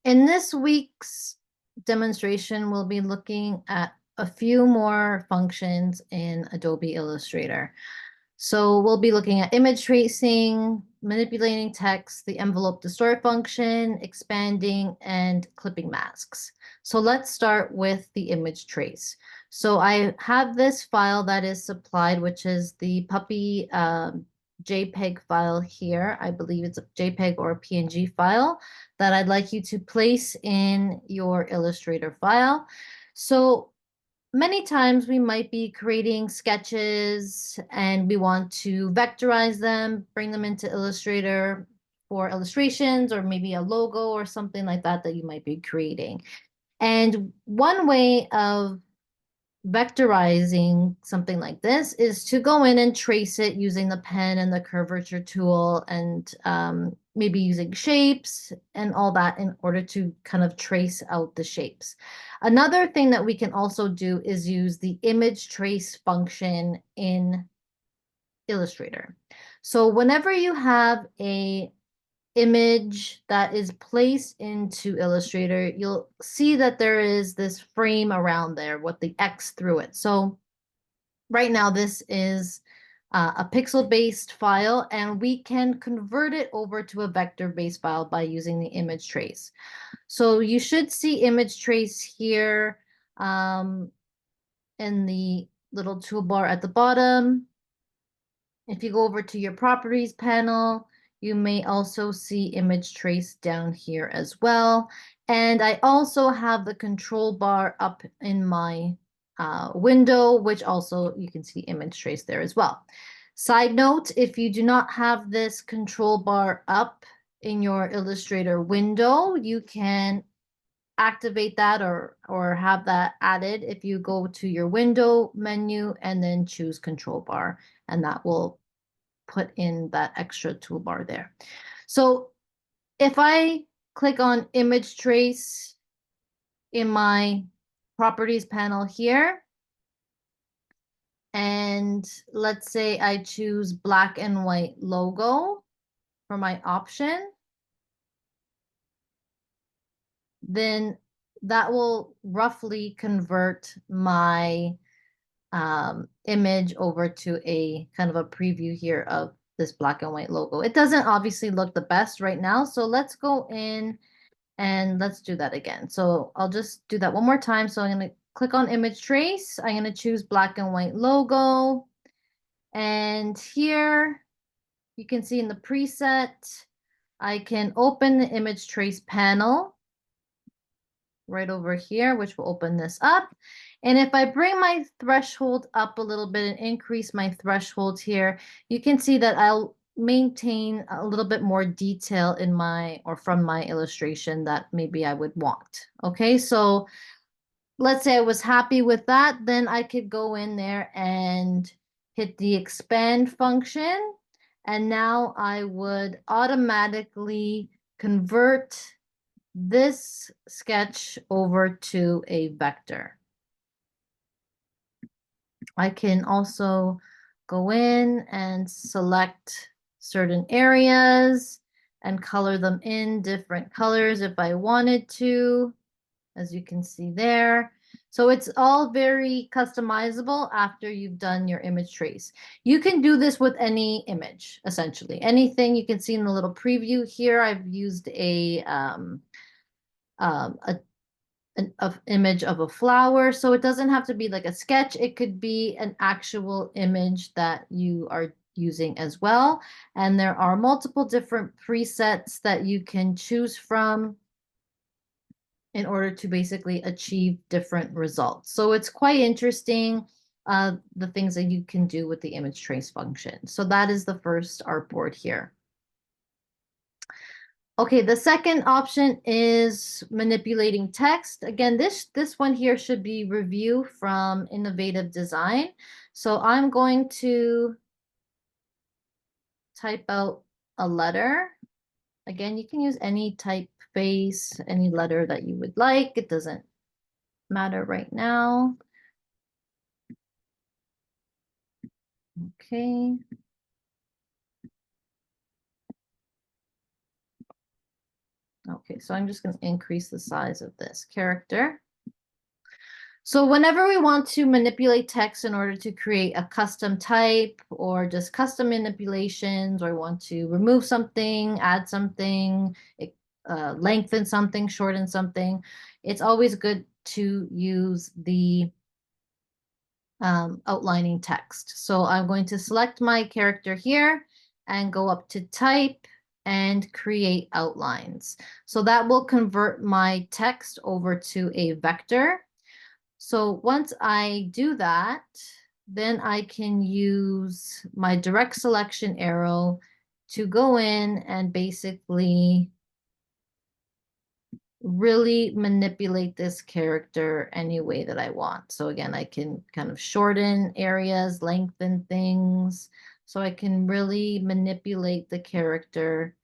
In this week's demonstration, we'll be looking at a few more functions in Adobe Illustrator. So we'll be looking at image tracing, manipulating text, the envelope distort function, expanding, and clipping masks. So let's start with the image trace. So I have this file that is supplied, which is the puppy JPEG file here. I believe it's a JPEG or a PNG file that I'd like you to place in your Illustrator file. So many times we might be creating sketches and we want to vectorize them, bring them into Illustrator for illustrations or maybe a logo or something like that that you might be creating. And one way of vectorizing something like this is to go in and trace it using the pen and the curvature tool and maybe using shapes and all that in order to kind of trace out the shapes. Another thing that we can also do is use the image trace function in Illustrator. So whenever you have a image that is placed into Illustrator, you'll see that there is this frame around there with the X through it. So right now this is a pixel-based file, and we can convert it over to a vector-based file by using the image trace. So you should see image trace here in the little toolbar at the bottom. If you go over to your properties panel, you may also see image trace down here as well. And I also have the control bar up in my window, which also you can see image trace there as well. Side note, if you do not have this control bar up in your Illustrator window, you can activate that or have that added if you go to your window menu and then choose control bar, and that will put in that extra toolbar there. So if I click on image trace in my properties panel here, and let's say I choose black and white logo for my option, then that will roughly convert my image over to a kind of a preview here of this black and white logo. It doesn't obviously look the best right now, so let's go in and let's do that again. So I'll just do that one more time. So I'm going to click on image trace. I'm going to choose black and white logo. And here you can see in the preset, I can open the image trace panel right over here, which will open this up. And if I bring my threshold up a little bit and increase my threshold here, you can see that I'll maintain a little bit more detail in my or from my illustration that maybe I would want. Okay, so let's say I was happy with that, then I could go in there and hit the expand function. And now I would automatically convert this sketch over to a vector. I can also go in and select certain areas and color them in different colors if I wanted to, as you can see there. So it's all very customizable after you've done your image trace. You can do this with any image, essentially. Anything you can see in the little preview here, I've used an image of a flower. So it doesn't have to be like a sketch. It could be an actual image that you are using as well. And there are multiple different presets that you can choose from in order to basically achieve different results. So it's quite interesting, the things that you can do with the image trace function. So that is the first artboard here. Okay, the second option is manipulating text. Again, this one here should be review from Innovative Design. So I'm going to type out a letter. Again, you can use any typeface, any letter that you would like. It doesn't matter right now. Okay. Okay, so I'm just going to increase the size of this character. So whenever we want to manipulate text in order to create a custom type or just custom manipulations, or want to remove something, add something, lengthen something, shorten something, it's always good to use the outlining text. So I'm going to select my character here and go up to type and create outlines. So that will convert my text over to a vector. So once I do that, then I can use my direct selection arrow to go in and basically really manipulate this character any way that I want. So again, I can kind of shorten areas, lengthen things. So I can really manipulate the character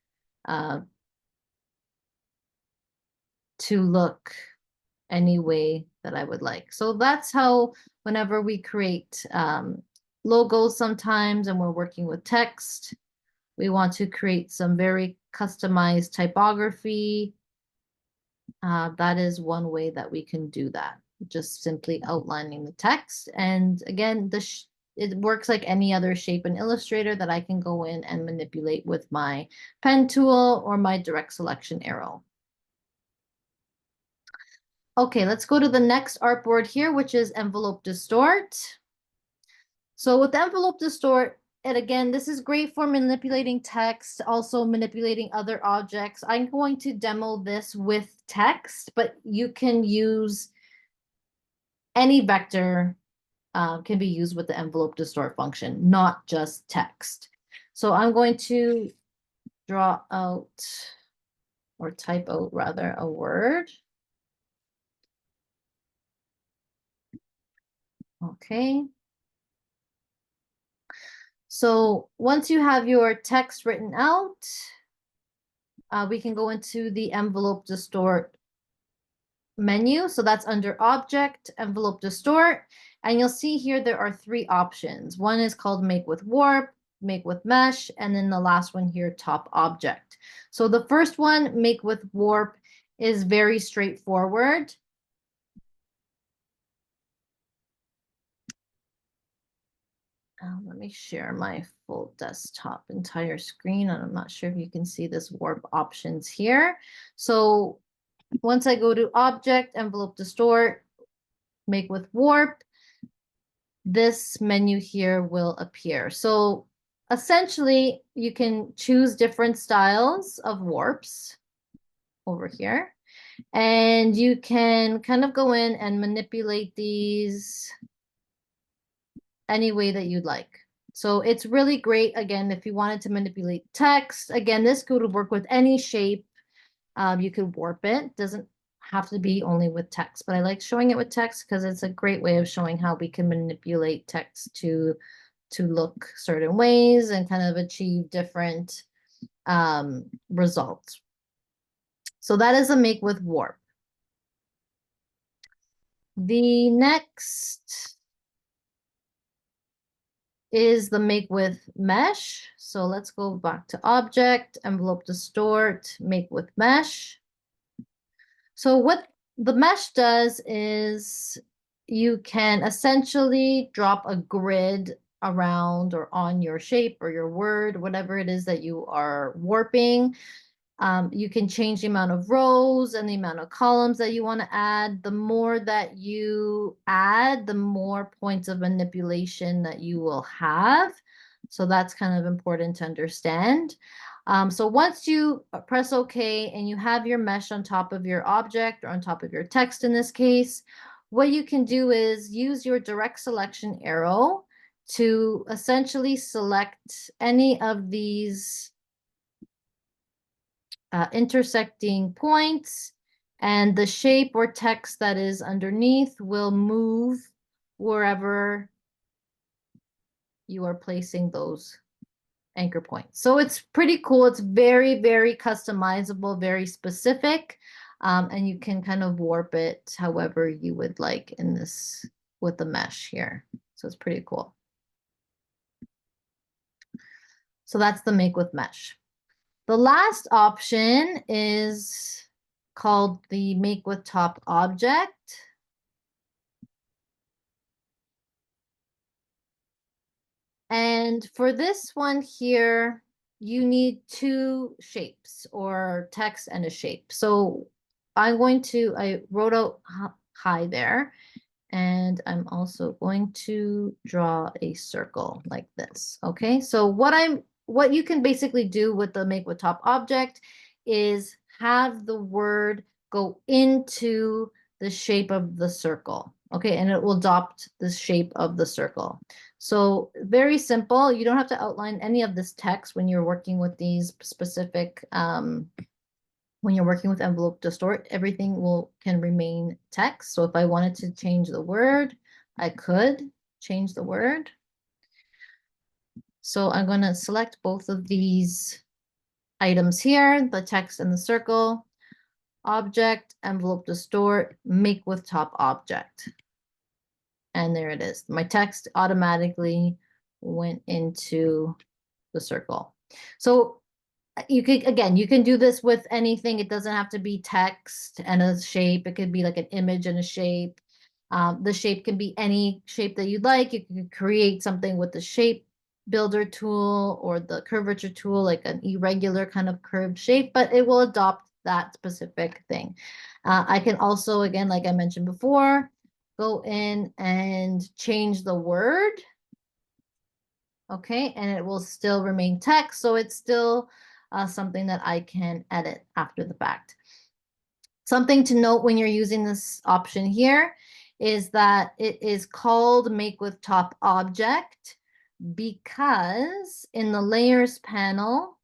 to look any way that I would like. So that's how, whenever we create logos sometimes and we're working with text, we want to create some very customized typography. That is one way that we can do that, just simply outlining the text. And again, it works like any other shape in Illustrator that I can go in and manipulate with my pen tool or my direct selection arrow. Okay, let's go to the next artboard here, which is envelope distort. So with envelope distort, and again, this is great for manipulating text, also manipulating other objects. I'm going to demo this with text, but you can use any vector, can be used with the envelope distort function, not just text. So I'm going to draw out, or type out rather, a word. Okay. So once you have your text written out, we can go into the envelope distort menu. So that's under object, envelope distort. And you'll see here there are three options. One is called make with warp, make with mesh, and then the last one here, top object. So the first one, make with warp, is very straightforward. Let me share my full desktop entire screen, and I'm not sure if you can see this warp options here. So once I go to object, envelope distort, make with warp, this menu here will appear. So essentially you can choose different styles of warps over here, and you can kind of go in and manipulate these any way that you'd like. So it's really great, again, if you wanted to manipulate text. Again, this could work with any shape. You could warp it. Doesn't have to be only with text, but I like showing it with text because it's a great way of showing how we can manipulate text to look certain ways and kind of achieve different results. So that is a make with warp. The next is the make with mesh. So let's go back to object, envelope distort, make with mesh. So what the mesh does is you can essentially drop a grid around or on your shape or your word, whatever it is that you are warping. You can change the amount of rows and the amount of columns that you want to add. The more that you add, the more points of manipulation that you will have. So that's kind of important to understand. So once you press OK and you have your mesh on top of your object, or on top of your text in this case, what you can do is use your direct selection arrow to essentially select any of these intersecting points, and the shape or text that is underneath will move wherever you are placing those anchor points. So it's pretty cool. It's very, very customizable, very specific, and you can kind of warp it however you would like in this with the mesh here. So it's pretty cool. So that's the make with mesh. The last option is called the Make with Top object. And for this one here, you need two shapes or text and a shape. So I wrote out hi there, and I'm also going to draw a circle like this. Okay, so what you can basically do with the Make with Top object is have the word go into the shape of the circle. Okay, and it will adopt the shape of the circle. So very simple. You don't have to outline any of this text when you're working with these specific when you're working with envelope distort, everything can remain text. So if I wanted to change the word, I could change the word. So I'm going to select both of these items here, the text and the circle, object, envelope distort, make with top object. And there it is. My text automatically went into the circle. So you can do this with anything. It doesn't have to be text and a shape. It could be like an image and a shape. The shape can be any shape that you'd like. You can create something with the shape builder tool or the curvature tool, like an irregular kind of curved shape, but it will adopt that specific thing. I can also, again, like I mentioned before, go in and change the word. Okay, and it will still remain text, so it's still something that I can edit after the fact. Something to note when you're using this option here is that it is called Make with Top Object because in the Layers panel,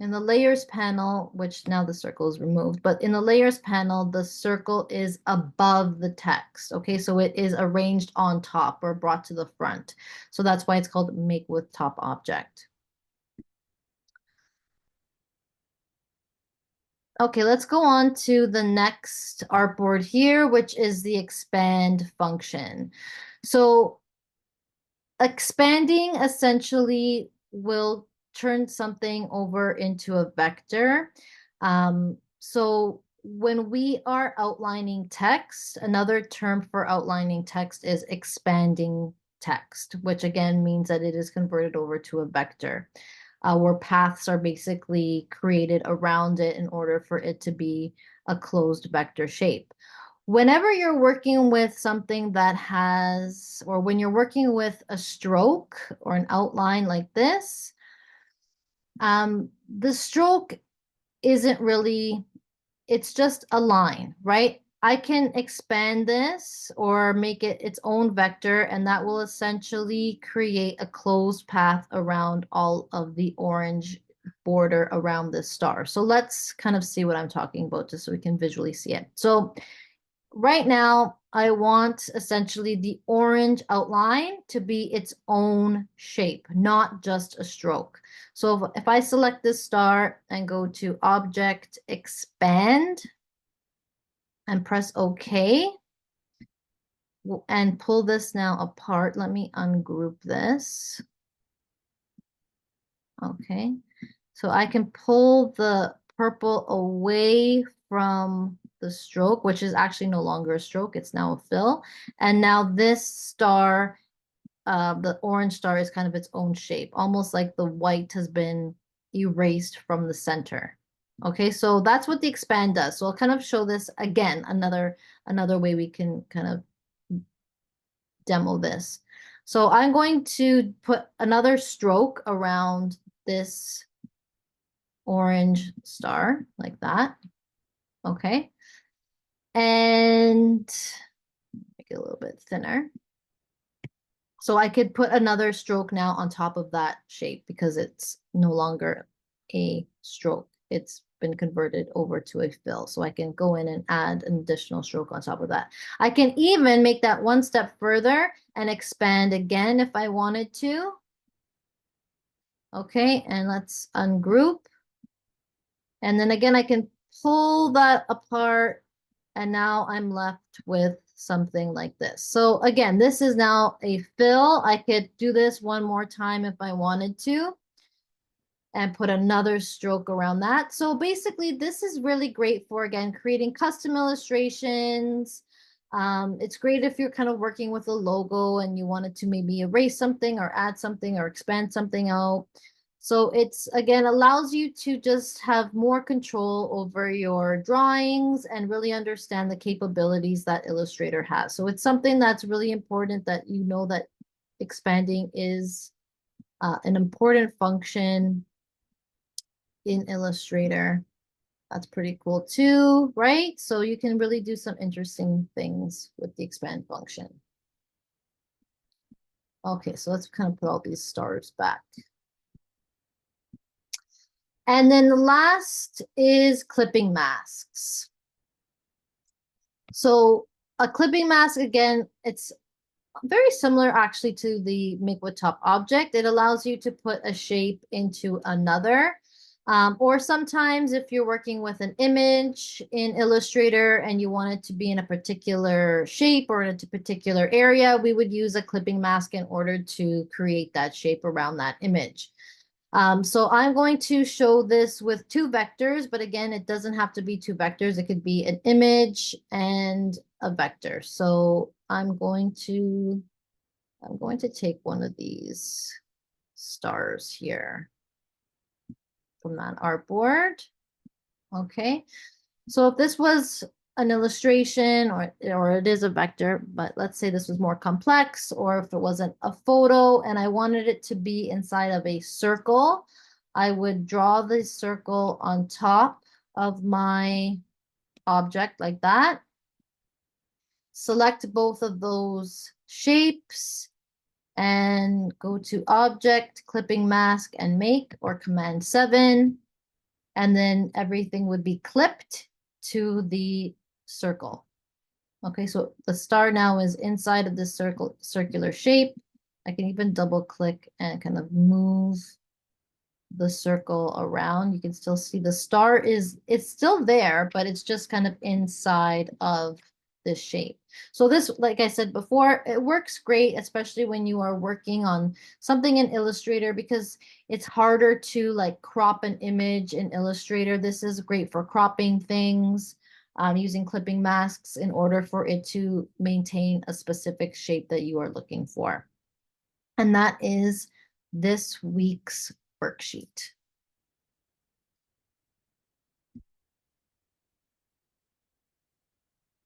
in the layers panel, which now the circle is removed, but in the layers panel, the circle is above the text. Okay, so it is arranged on top or brought to the front. So that's why it's called Make with Top Object. Okay, let's go on to the next artboard here, which is the expand function. So expanding essentially will turn something over into a vector. So when we are outlining text, another term for outlining text is expanding text, which again means that it is converted over to a vector, where paths are basically created around it in order for it to be a closed vector shape. Whenever you're working with something that has, or when you're working with a stroke or an outline like this, the stroke isn't really, it's just a line, right? I can expand this or make it its own vector, and that will essentially create a closed path around all of the orange border around this star. So let's kind of see what I'm talking about just so we can visually see it. So right now, I want essentially the orange outline to be its own shape, not just a stroke. So if I select this star and go to Object, Expand, and press OK, and pull this now apart. Let me ungroup this. Okay, so I can pull the purple away from the stroke, which is actually no longer a stroke, it's now a fill. And now this star, the orange star, is kind of its own shape, almost like the white has been erased from the center. Okay, so that's what the expand does. So I'll kind of show this again, another way we can kind of demo this. So I'm going to put another stroke around this orange star like that. Okay. And make it a little bit thinner. So I could put another stroke now on top of that shape because it's no longer a stroke. It's been converted over to a fill. So I can go in and add an additional stroke on top of that. I can even make that one step further and expand again if I wanted to. Okay, and let's ungroup. And then again, I can pull that apart, and now I'm left with something like this. So again, this is now a fill. I could do this one more time if I wanted to and put another stroke around that. So basically, this is really great for, again, creating custom illustrations. It's great if you're kind of working with a logo and you wanted to maybe erase something or add something or expand something out. So it's, again, allows you to just have more control over your drawings and really understand the capabilities that Illustrator has. So it's something that's really important, that you know that expanding is an important function in Illustrator. That's pretty cool too, right? So you can really do some interesting things with the expand function. Okay, so let's kind of put all these stars back. And then the last is clipping masks. So a clipping mask, again, it's very similar actually to the make with top object. It allows you to put a shape into another. Or sometimes if you're working with an image in Illustrator and you want it to be in a particular shape or in a particular area, we would use a clipping mask in order to create that shape around that image. So I'm going to show this with 2 vectors, but again, it doesn't have to be 2 vectors. It could be an image and a vector. So I'm going to take one of these stars here from that artboard. Okay, so if this was an illustration or it is a vector, but let's say this was more complex, or if it wasn't a photo and I wanted it to be inside of a circle, I would draw the circle on top of my object like that. Select both of those shapes and go to Object, Clipping Mask, and Make, or Command 7. And then everything would be clipped to the circle. Okay, so the star now is inside of this circular shape. I can even double click and kind of move the circle around. You can still see the star it's still there, but it's just kind of inside of this shape. So this, like I said before, it works great, especially when you are working on something in Illustrator, because it's harder to like crop an image in Illustrator. This is great for cropping things, using clipping masks in order for it to maintain a specific shape that you are looking for. And that is this week's worksheet.